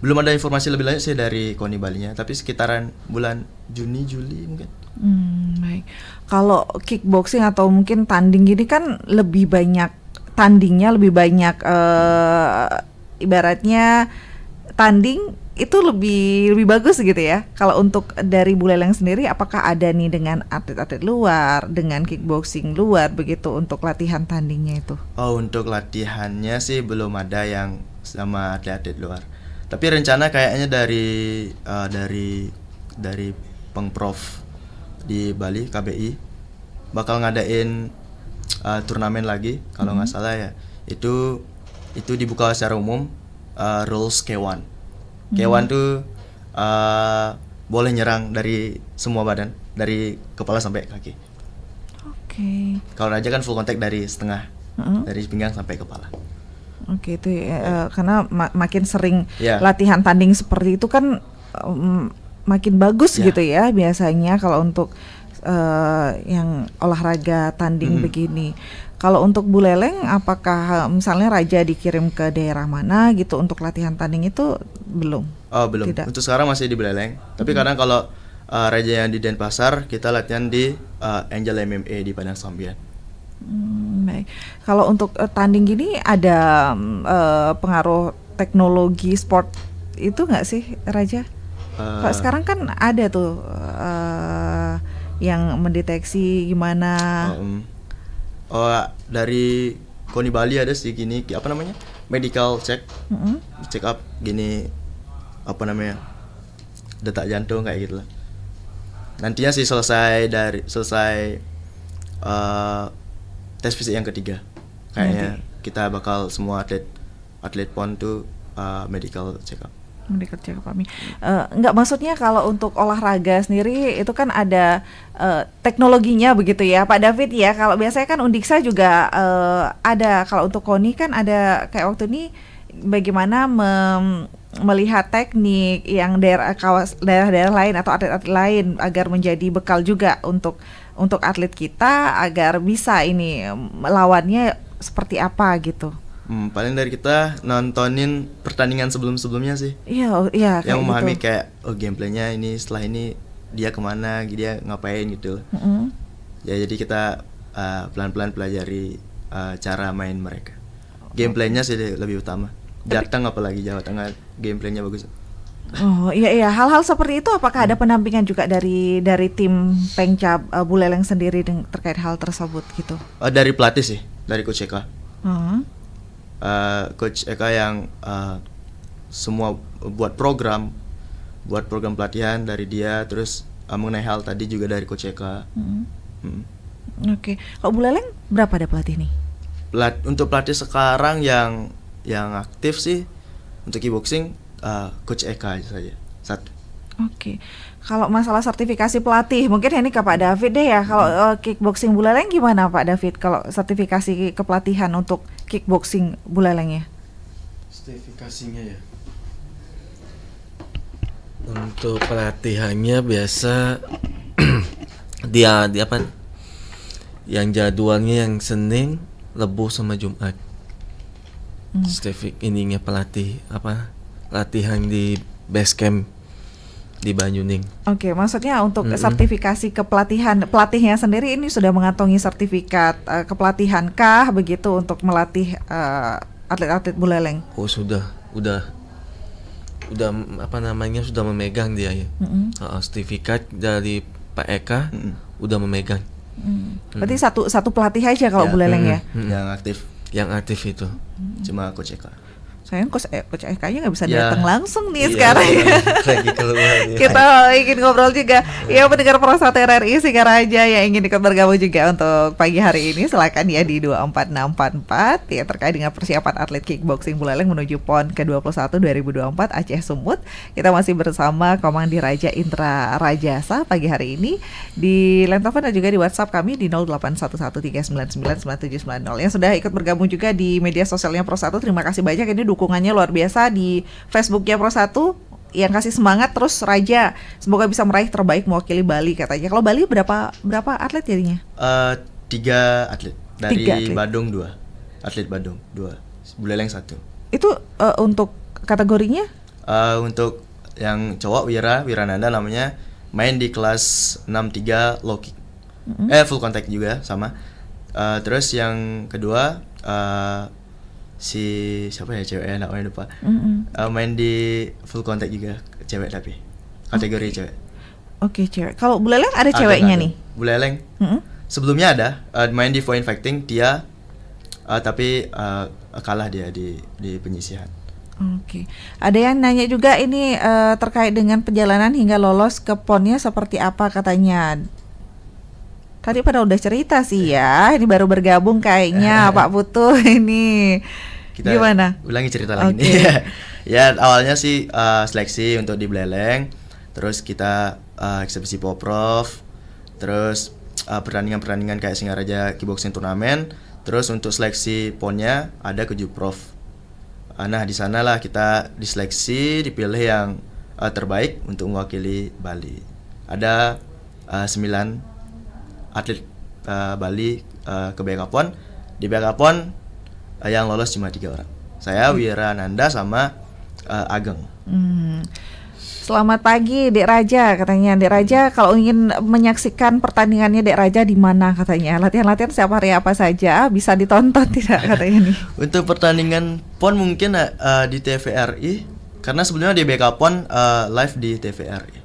Belum ada informasi lebih lanjut sih dari KONI Balinya, tapi sekitaran bulan Juni Juli mungkin. Baik. Kalau kickboxing atau mungkin tanding gini kan lebih banyak tandingnya, lebih banyak ibaratnya tanding itu lebih bagus gitu ya. Kalau untuk dari Buleleng sendiri, apakah ada nih dengan atlet-atlet luar, dengan kickboxing luar begitu untuk latihan tandingnya itu? Oh, untuk latihannya sih belum ada yang sama atlet-atlet luar. Tapi rencana kayaknya dari Pengprov di Bali, KBI bakal ngadain turnamen lagi kalau nggak salah ya. Itu dibuka secara umum, rules K1. K1 tuh boleh nyerang dari semua badan, dari kepala sampai kaki. Oke. Kalau Raja kan full contact dari setengah, dari pinggang sampai kepala. Oke, itu karena makin sering latihan tanding seperti itu kan makin bagus gitu ya biasanya kalau untuk yang olahraga tanding begini. Kalau untuk Buleleng, apakah misalnya Raja dikirim ke daerah mana gitu untuk latihan tanding itu belum? Oh, belum. Tidak. Untuk sekarang masih di Buleleng. Tapi kadang kalau Raja yang di Denpasar, kita latihan di Angel MMA di Padang Sambian. Baik. Kalau untuk tanding gini ada pengaruh teknologi sport itu nggak sih, Raja? Kalau sekarang kan ada tuh yang mendeteksi gimana. Dari KONI Bali ada sih gini apa namanya medical check check up gini apa namanya detak jantung kayak gitu lah. Nantinya sih selesai tes fisik yang ketiga kayaknya kita bakal semua atlet PON tuh medical check up. Medical check up kami. Enggak, maksudnya kalau untuk olahraga sendiri itu kan ada teknologinya begitu ya Pak David ya. Kalau biasanya kan Undiksa juga ada, kalau untuk KONI kan ada kayak waktu ini bagaimana melihat teknik yang daerah-daerah lain atau atlet-atlet lain agar menjadi bekal juga untuk atlet kita agar bisa ini melawannya seperti apa gitu. Paling dari kita nontonin pertandingan sebelum-sebelumnya sih. Iya, yang memahami gitu. Kayak gameplaynya ini setelah ini dia kemana, dia ngapain gitu. Ya jadi kita pelan-pelan pelajari cara main mereka. Gameplaynya sih lebih utama. Jateng apalagi Jawa Tengah gameplaynya bagus. Oh iya, hal-hal seperti itu apakah ada pendampingan juga dari tim Pengcap Buleleng sendiri terkait hal tersebut gitu? Dari pelatih sih, dari Coach Eka. Coach Eka yang semua buat program pelatihan dari dia, terus mengenai hal tadi juga dari Coach Eka. Oke. Kalau Buleleng berapa ada pelatih nih? Untuk pelatih sekarang yang aktif sih untuk kickboxing Coach Eka saja satu. Oke. Kalau masalah sertifikasi pelatih mungkin ini ke Pak David deh ya. Kalau kickboxing Buleleng gimana Pak David kalau sertifikasi kepelatihan untuk kickboxing Buleleng ya? Sertifikasinya ya. Untuk pelatihannya biasa dia apa? Yang jadwalnya yang Senin, Rabu sama Jumat. Ininya latihan di base camp di Banyuning. Oke, maksudnya untuk sertifikasi pelatihnya sendiri ini sudah mengantongi sertifikat kepelatihan kah begitu untuk melatih atlet-atlet Buleleng? Oh sudah sudah memegang dia ya. Sertifikat dari Pak Eka udah memegang. Berarti satu pelatih aja kalau Buleleng ya? Yang aktif itu cuma Coach Eka. Sayang Coach Eka-nya nggak bisa datang langsung nih sekarang. Lagi keluar. Kita ingin ngobrol juga. Ya pendengar Pro 1 RRI Singaraja yang ingin ikut bergabung juga untuk pagi hari ini silakan ya di 24644 ya terkait dengan persiapan atlet kickboxing Buleleng menuju PON ke-21 2024 Aceh Sumut. Kita masih bersama Komandi Raja Intra Rajasa pagi hari ini di line telepon dan juga di WhatsApp kami di 081139999790 yang sudah ikut bergabung juga di media sosialnya Pro 1. Terima kasih banyak, ini dukungannya luar biasa di Facebooknya Pro 1 yang kasih semangat terus Raja. Semoga bisa meraih terbaik mewakili Bali katanya. Kalau Bali berapa atlet jadinya? 3 atlet dari Badung 2 atlet Badung 2 Buleleng 1. Itu untuk kategorinya? Untuk yang cowok Wirananda namanya main di kelas 63 low kick. Full contact juga sama. Terus yang kedua si siapa ya cewek namanya lupa. Main di full contact juga cewek tapi kategori cewek. Oke, cewek. Kalau Buleleng ada ceweknya nih. Buleleng. Sebelumnya ada main di point fighting dia tapi kalah dia di penyisihan. Oke. Ada yang nanya juga ini terkait dengan perjalanan hingga lolos ke PON-nya seperti apa katanya. Tadi pada udah cerita sih ya, ini baru bergabung kayaknya Pak Putu ini. Kita gimana? Ulangi cerita lagi nih. Ya awalnya sih seleksi untuk di Buleleng, terus kita eksebisi Poprov, terus pertandingan kayak Singaraja Kickboxing Turnamen, terus untuk seleksi PON-nya ada ke Juprov. Nah di sanalah kita diseleksi, dipilih yang terbaik untuk mewakili Bali. Ada 9 atlet Bali ke BK PON. Di BK PON yang lolos cuma 3 orang. Saya, Wirananda sama Ageng. Selamat pagi Dek Raja katanya. Dek Raja kalau ingin menyaksikan pertandingannya Dek Raja di mana katanya? Latihan-latihan setiap hari apa saja bisa ditonton tidak katanya nih? Untuk pertandingan PON mungkin di TVRI karena sebelumnya di BK PON live di TVRI.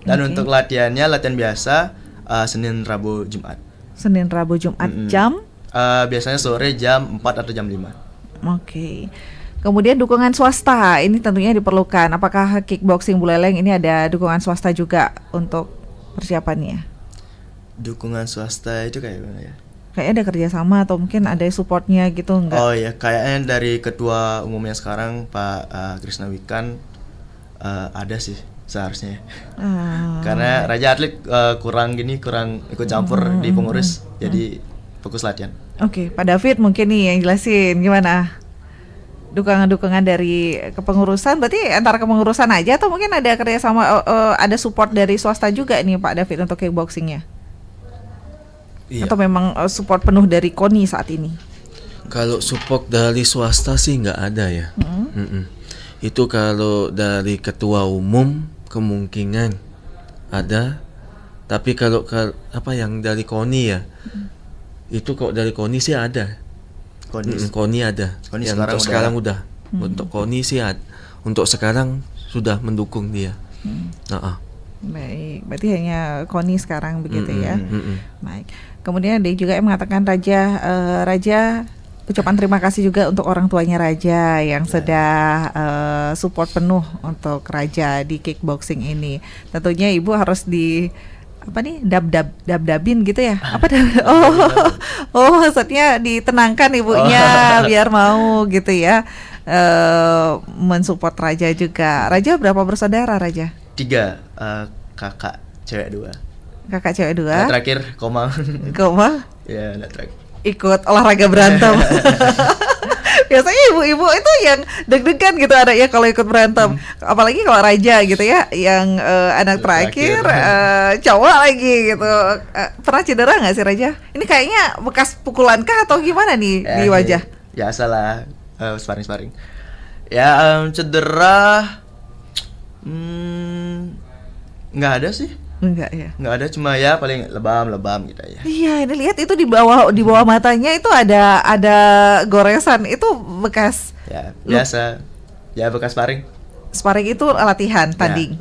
Dan untuk latihan biasa Senin, Rabu, Jumat. Senin, Rabu, Jumat jam? biasanya sore jam 4 atau jam 5. Oke. Kemudian dukungan swasta ini tentunya diperlukan. Apakah kickboxing Buleleng ini ada dukungan swasta juga untuk persiapannya? Dukungan swasta itu kayak gimana ya? Kayaknya ada kerjasama atau mungkin ada supportnya gitu enggak? Oh ya, kayaknya dari ketua umumnya sekarang Pak Krishna Wikan ada sih seharusnya. Karena Raja Atlet kurang ikut campur di pengurus, jadi fokus latihan. Oke, Pak David mungkin nih yang jelasin gimana dukungan dari kepengurusan. Berarti antara kepengurusan aja atau mungkin ada kerjasama, ada support dari swasta juga nih Pak David untuk kickboxingnya? Iya. Atau memang support penuh dari KONI saat ini? Kalau support dari swasta sih nggak ada ya. Itu kalau dari ketua umum kemungkinan ada, tapi kalau yang dari KONI ya, itu kok dari KONI sih ada. KONI ada. KONI yang untuk sekarang udah. Untuk KONI sih untuk sekarang sudah mendukung dia. Baik, berarti hanya KONI sekarang begitu ya. Baik. Kemudian ada juga yang mengatakan Raja ucapan terima kasih juga untuk orang tuanya Raja yang sudah support penuh untuk Raja di kickboxing ini. Tentunya ibu harus dabin gitu ya? Apa maksudnya ditenangkan ibunya biar mau gitu ya, mensupport Raja juga. Raja berapa bersaudara Raja? 3, kakak cewek 2. Kakak cewek 2. Nah, terakhir Koma. Ya, terakhir. Ikut olahraga berantem. Biasanya ibu-ibu itu yang deg-degan gitu ada ya kalau ikut berantem. Apalagi kalau Raja gitu ya, yang anak terakhir cowok lagi gitu. Pernah cedera nggak sih Raja? Ini kayaknya bekas pukulan kah atau gimana nih di wajah? Ya salah, sparring. Ya cedera, nggak ada sih. Enggak ya? Nggak ada, cuma ya paling lebam gitu ya. Iya, ini lihat itu di bawah matanya itu ada goresan. Itu bekas ya biasa. Ya bekas sparring. Sparring itu latihan tanding.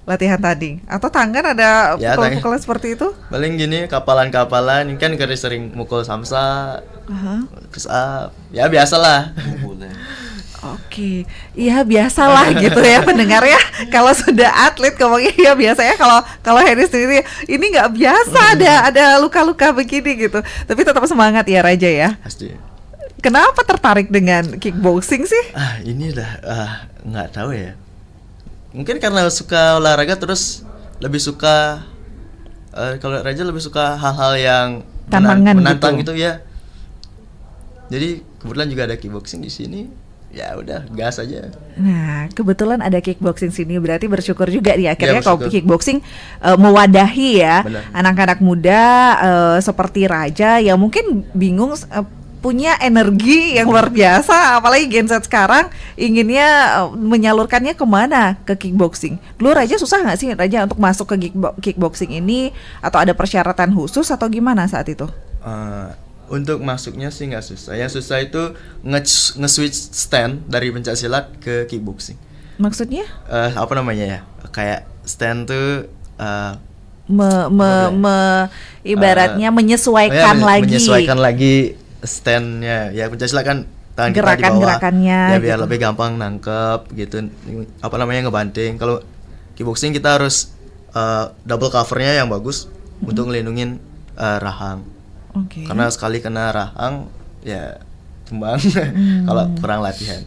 Latihan tanding. Atau tangan ada pukul-pukulan seperti itu? Paling gini, kapalan kan sering mukul samsa. Terus ya biasalah. Oke, iya biasalah gitu ya pendengar ya. Kalau sudah atlet ngomongnya ya biasanya. Kalau Henry sendiri ini nggak biasa ada luka-luka begini gitu. Tapi tetap semangat ya Raja ya. Pasti. Kenapa tertarik dengan kickboxing sih? Ini nggak tahu ya. Mungkin karena suka olahraga terus lebih suka. Kalau Raja lebih suka hal-hal yang menantang gitu ya. Jadi kebetulan juga ada kickboxing di sini. Ya udah, gas aja. Nah, kebetulan ada kickboxing sini, berarti bersyukur juga nih akhirnya kalau kickboxing mewadahi ya anak-anak muda seperti Raja yang mungkin bingung, punya energi yang luar biasa, apalagi Gen Z sekarang inginnya menyalurkannya kemana? Ke kickboxing. Dulu Raja susah nggak sih Raja untuk masuk ke kickboxing ini, atau ada persyaratan khusus atau gimana saat itu? Untuk masuknya sih nggak susah. Yang susah itu nge-switch stand dari pencaksilat ke kickboxing. Maksudnya? Apa namanya ya? Kayak stand tuh ibaratnya menyesuaikan lagi standnya. Ya pencaksilat kan tangan kita di bawah. Gerakan-gerakannya. Ya biar lebih gampang nangkep gitu. Apa namanya, ngebanting. Kalau kickboxing kita harus double covernya yang bagus untuk ngelindungin rahang. Karena sekali kena rahang ya tumbang kalau kurang latihan.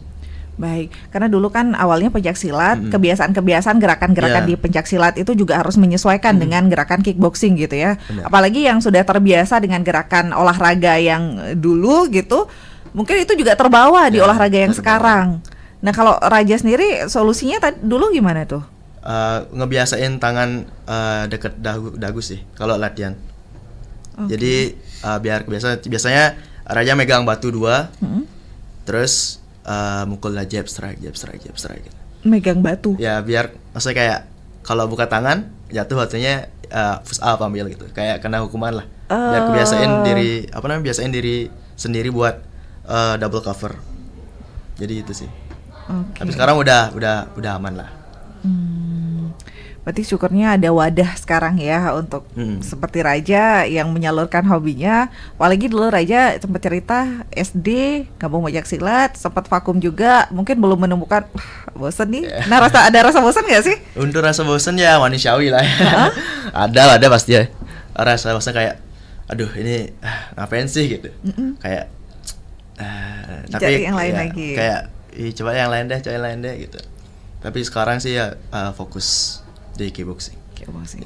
Baik, karena dulu kan awalnya pencaksilat, kebiasaan-kebiasaan gerakan-gerakan di pencaksilat itu juga harus menyesuaikan dengan gerakan kickboxing gitu ya. Apalagi yang sudah terbiasa dengan gerakan olahraga yang dulu gitu, mungkin itu juga terbawa di olahraga yang sekarang. Nah, kalau Raja sendiri solusinya dulu gimana tuh? Ngebiasain tangan deket dagu sih kalau latihan. Jadi biar biasanya Raja megang batu 2, terus mukul jab strike gitu. Megang batu? Ya biar maksudnya kayak kalau buka tangan jatuh batunya push up ambil gitu, kayak kena hukuman lah. Biar biasain diri sendiri buat double cover. Jadi itu sih. Tapi sekarang udah aman lah. Berarti syukurnya ada wadah sekarang ya untuk seperti Raja yang menyalurkan hobinya. Apalagi dulu Raja sempat cerita SD gabung bajak silat, sempat vakum juga, mungkin belum menemukan bosen nih. Nah, ada rasa bosan nggak sih? Untuk rasa bosan ya manusiawi lah. Ada pasti ya. Rasa bosan kayak aduh ini ngapain sih gitu. Kayak tapi cari yang lain lagi. Kayak coba yang lain deh gitu. Tapi sekarang sih ya fokus di kickboxing.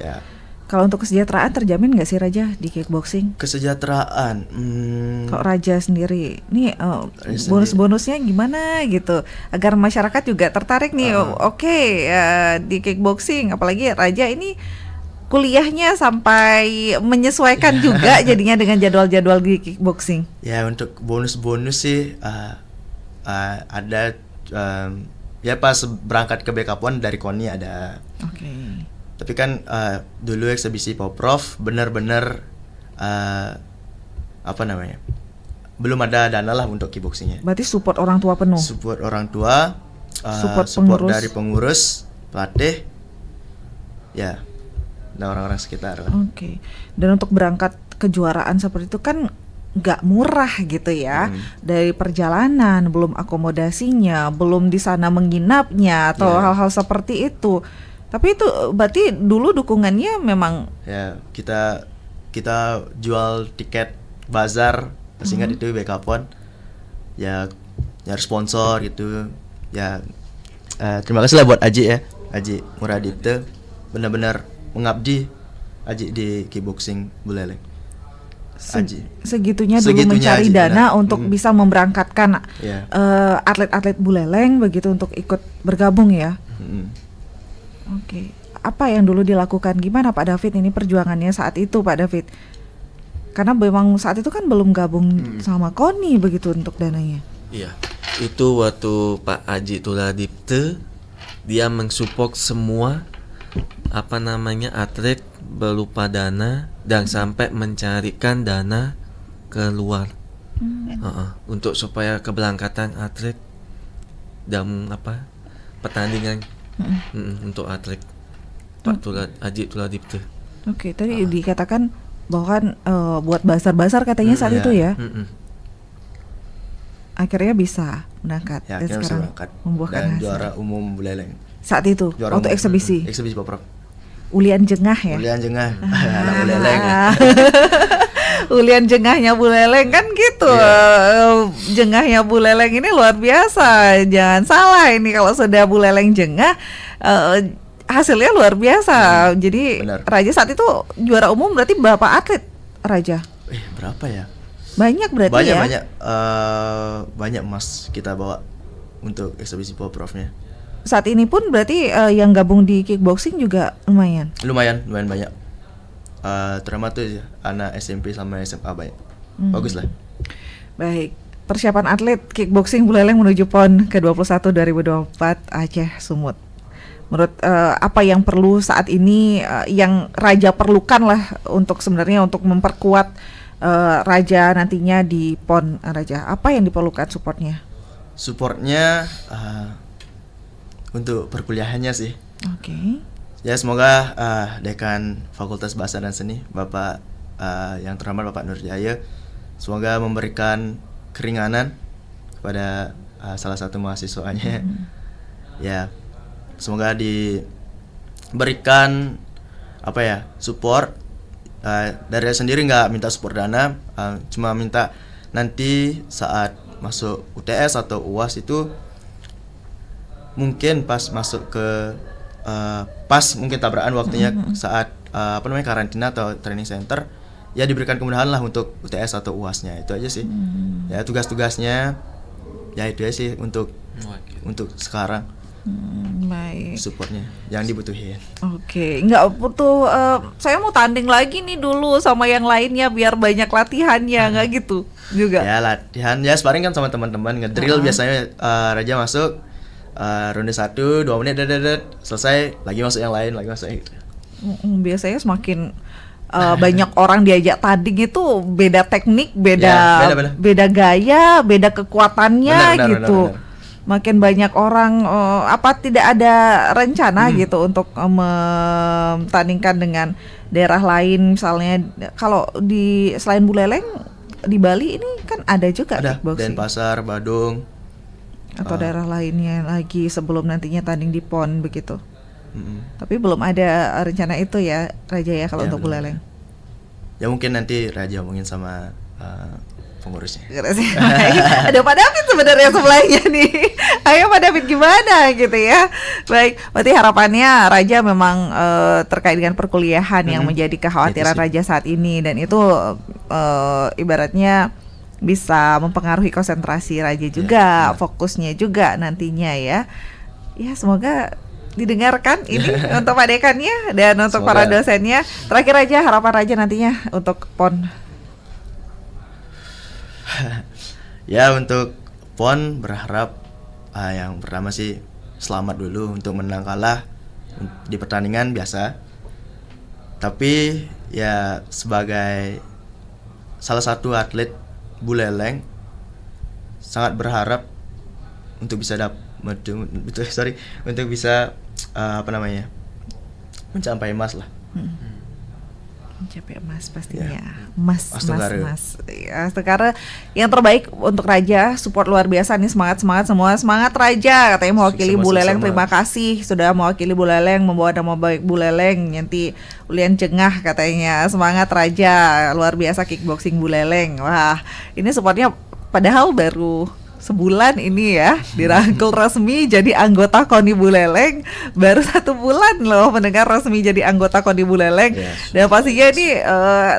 Ya. Kalau untuk kesejahteraan terjamin nggak sih Raja di kickboxing? Kesejahteraan. Kalau Raja sendiri, nih bonus-bonusnya gimana gitu, agar masyarakat juga tertarik nih. Di kickboxing, apalagi Raja ini kuliahnya sampai menyesuaikan juga jadinya dengan jadwal-jadwal di kickboxing. Ya untuk bonus-bonus sih ada. Ya pas berangkat ke BK-PON dari KONI ada. Tapi kan dulu eksebisi Poprov benar-benar belum ada dana lah untuk kickboxingnya. Berarti support orang tua penuh. Support orang tua, support dari pengurus, pelatih, ya, dan orang-orang sekitar. Dan untuk berangkat kejuaraan seperti itu kan nggak murah gitu ya, dari perjalanan, belum akomodasinya, belum di sana menginapnya atau hal-hal seperti itu. Tapi itu berarti dulu dukungannya memang ya kita jual tiket bazar, masih ingat itu BK-PON ya, nyari sponsor gitu ya. Terima kasih lah buat Aji Muradipte, benar-benar mengabdi Aji di kickboxing Buleleng. Segitunya dulu mencari dana untuk bisa memberangkatkan atlet-atlet Buleleng begitu untuk ikut bergabung ya. Apa yang dulu dilakukan, gimana Pak David ini perjuangannya saat itu Pak David? Karena memang saat itu kan belum gabung sama KONI begitu untuk dananya. Iya, itu waktu Pak Aji Tuladipte dia mensupport semua atlet berupa dana dan sampai mencarikan dana keluar untuk supaya keberangkatan atlet dan pertandingan untuk atlet Pak Aji Tuladipte. Tadi dikatakan bahwa kan buat basar-basar katanya saat itu ya. Akhirnya bisa berangkat dan sekarang membuahkan dan hasil. Juara umum Buleleng. Saat itu waktu eksebisi. Eksebisi Poprov. Ulian Jengah ya. Ulian Jengah. Anak Buleleng. Ulian Jengahnya Buleleng kan gitu. Jengahnya Buleleng ini luar biasa. Jangan salah ini kalau sudah Buleleng Jengah hasilnya luar biasa. Jadi Raja saat itu juara umum berarti berapa atlet Raja? Berapa ya? Banyak berarti banyak emas kita bawa untuk eksebisi Poprovnya. Saat ini pun berarti yang gabung di kickboxing juga lumayan banyak. Terutama tuh anak SMP sama SMA banyak. Bagus lah. Baik, persiapan atlet kickboxing Buleleng menuju PON ke-21 2024 Aceh Sumut. Menurut apa yang perlu saat ini, yang Raja perlukan lah untuk sebenarnya untuk memperkuat Raja nantinya di PON Raja, apa yang diperlukan supportnya? Supportnya untuk perkuliahannya sih. Ya semoga Dekan Fakultas Bahasa dan Seni Bapak yang terhormat Bapak Nurjaya semoga memberikan keringanan kepada salah satu mahasiswanya. Ya semoga diberikan support. Dari sendiri nggak minta support dana, cuma minta nanti saat masuk UTS atau UAS itu mungkin pas masuk ke mungkin tabrakan waktunya saat karantina atau training center, ya diberikan kemudahan lah untuk UTS atau UASnya. Itu aja sih. Ya tugas-tugasnya ya itu aja sih untuk sekarang. Baik. Supportnya yang dibutuhin. Nggak butuh. Saya mau tanding lagi nih dulu sama yang lainnya biar banyak latihannya, nggak gitu juga? Ya latihan, ya sparring kan sama teman-teman, ngedrill biasanya. Raja masuk ronde 1 2 menit, selesai lagi masuk yang lain, lagi masuk gitu. Biasanya semakin banyak orang diajak tanding itu beda teknik, beda gaya, beda kekuatannya gitu. makin banyak orang apa tidak ada rencana gitu untuk memtandingkan dengan daerah lain, misalnya kalau di selain Buleleng di Bali ini kan ada juga kickboxing. Denpasar, Badung atau daerah lainnya lagi sebelum nantinya tanding di PON begitu. Tapi belum ada rencana itu ya Raja ya kalau untuk Buleleng. Ya mungkin nanti Raja omongin sama pengurusnya. Ada Pak David sebenarnya sebelahnya nih. Ayo Pak David gimana gitu ya. Baik, berarti harapannya Raja memang terkait dengan perkuliahan yang menjadi kekhawatiran Raja saat ini, dan itu ibaratnya bisa mempengaruhi konsentrasi Raja juga, fokusnya juga nantinya ya. Ya semoga didengarkan ini untuk Pak Dekannya dan untuk para dosennya. Terakhir Raja, harapan Raja nantinya untuk PON. Ya untuk PON berharap yang pertama sih selamat dulu untuk menang kalah di pertandingan biasa. Tapi ya sebagai salah satu atlet Buleleng sangat berharap untuk bisa untuk bisa mencapai emas lah. Mencapai emas pastinya. Mas. Ya, sekarang yang terbaik untuk Raja, support luar biasa nih, semangat semua, semangat Raja, katanya mewakili Buleleng. Terima kasih sudah mewakili Buleleng, membawa nama baik Buleleng. Nanti Ulian Jengah katanya, semangat Raja, luar biasa kickboxing Buleleng. Wah, ini supportnya padahal baru sebulan ini ya dirangkul resmi jadi anggota KONI Buleleng, baru 1 bulan loh mendengar resmi jadi anggota KONI Buleleng. Dan pastinya ini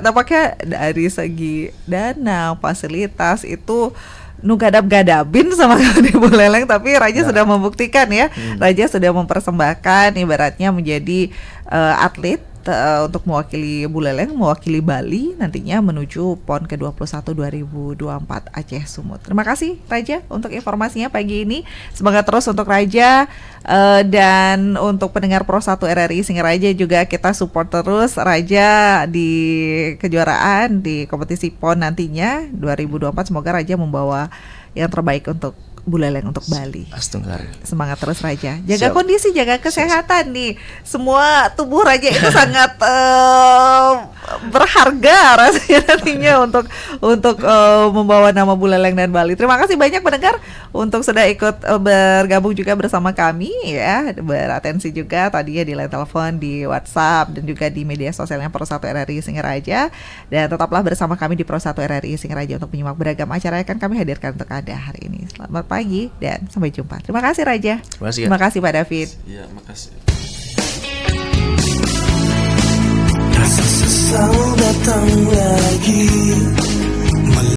tampaknya dari segi dana, fasilitas itu gadap-gadapin sama KONI Buleleng, tapi Raja sudah membuktikan ya. Raja sudah mempersembahkan ibaratnya menjadi atlet untuk mewakili Buleleng, mewakili Bali nantinya menuju PON ke-21 2024 Aceh Sumut. Terima kasih Raja untuk informasinya pagi ini. Semangat terus untuk Raja, dan untuk pendengar Pro 1 RRI Singaraja juga kita support terus Raja di kejuaraan di kompetisi PON nantinya 2024. Semoga Raja membawa yang terbaik untuk Buleleng, untuk Bali. Semangat terus Raja. Jaga kondisi, jaga kesehatan nih. Semua tubuh Raja itu sangat berharga rasanya nantinya untuk membawa nama Buleleng dan Bali. Terima kasih banyak pendengar untuk sudah ikut bergabung juga bersama kami ya, beratensi juga tadinya di line telepon, di WhatsApp, dan juga di media sosialnya Pro 1 RRI Singaraja. Dan tetaplah bersama kami di Pro 1 RRI Singaraja untuk menyimak beragam acara yang akan kami hadirkan untuk Anda hari ini. Selamat pagi dan sampai jumpa. Terima kasih Raja. Terima kasih Pak David. Iya, makasih. Rasa sesal datang lagi.